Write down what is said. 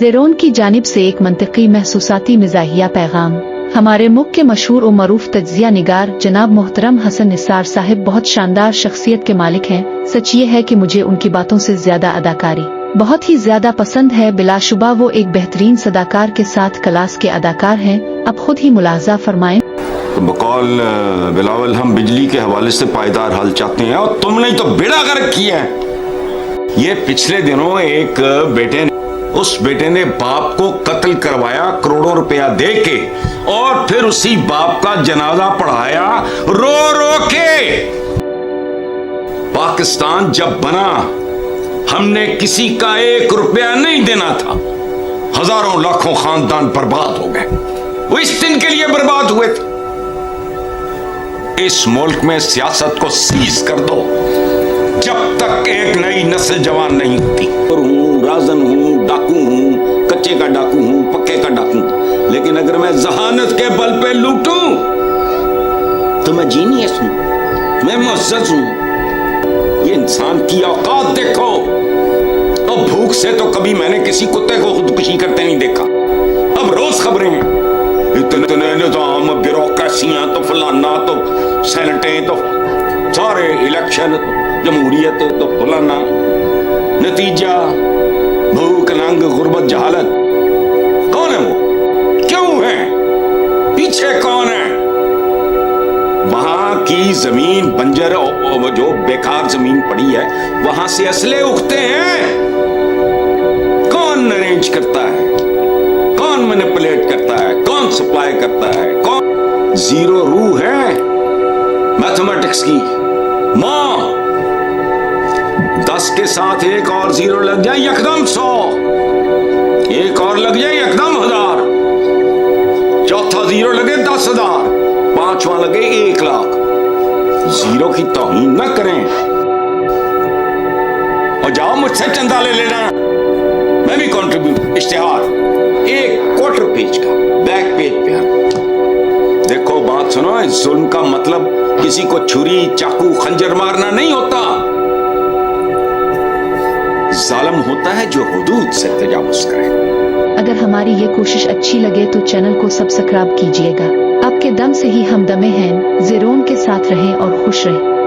ज़ेरोन की जानिब से एक मंतिकी महसूसाती मिजाहिया पैगाम। हमारे मुख्य मशहूर और मरूफ तज्जिया निगार जनाब मोहतरम हसन निसार साहिब बहुत शानदार शख्सियत के मालिक हैं। सच ये है कि मुझे उनकी बातों से ज्यादा अदाकारी बहुत ही ज्यादा पसंद है। बिलाशुबा वो एक बेहतरीन सदाकार के साथ क्लास के अदाकार हैं। अब खुद ही मुलाहजा फरमाएं। बकौल बिलावल, हम बिजली के हवाले से पायदार हल चाहते हैं और तुमने तो बेड़ा गर्क किया है। ये पिछले दिनों एक बेटे ने बाप को कत्ल करवाया करोड़ों रुपया दे के, और फिर उसी बाप का जनाजा पढ़ाया रो रो के। पाकिस्तान जब बना हमने किसी का 1 रुपया नहीं देना था। हजारों लाखों खानदान बर्बाद हो गए, वो इस दिन के लिए बर्बाद हुए थे। इस मुल्क में सियासत को सीज कर दो जब तक एक नई नस्ल जवान नहीं होती। हूं, राजन हूं, डाकू हूं, कच्चे का डाकू हूं, पक्के का डाकू, लेकिन अगर मैं जहानत के बल पे लूटूं तो मैं जीनियस हूं, मैं मुअज़्ज़ज़ हूं। ये इंसान की औकात देखो। अब भूख से तो कभी मैंने किसी कुत्ते को खुदकुशी करते नहीं देखा। अब रोज खबरें हैं, इतने निजाम, ब्यूरोक्रेसियां, तो फलाना, तो सेनेटें, तो सारे इलेक्शन, जमहूरियत, तो फलाना। नतीजा भूख, नंग, गुर्बत, जहालत। कौन है वो? क्यों है? पीछे कौन है? वहां की जमीन बंजर, जो बेकार जमीन पड़ी है, वहां से असले उगते हैं। कौन अरेंज करता है? कौन मैनिपुलेट करता है? कौन सप्लाई करता है? कौन? जीरो रूह है मैथमेटिक्स की। मां 10 के साथ एक और जीरो लग जाए एकदम 100, एक और लग जाए एकदम 1000, चौथा जीरो लगे 10,000, पांचवा लगे 1 लाख। जीरो की तौहीन न करें और जाओ मुझसे चंदा ले लेना, मैं भी कंट्रीब्यूट। इश्तिहार 1/4 पेज का, बैक पेज पे। देखो बात सुनो, इस जुल्म का मतलब किसी को छुरी, चाकू, खंजर मारना नहीं होता। जालिम होता है जो हुदूद से तजावुज करे। अगर हमारी ये कोशिश अच्छी लगे तो चैनल को सब्सक्राइब कीजिएगा। आपके दम से ही हम दमे हैं। ज़ेरोन के साथ रहें और खुश रहें।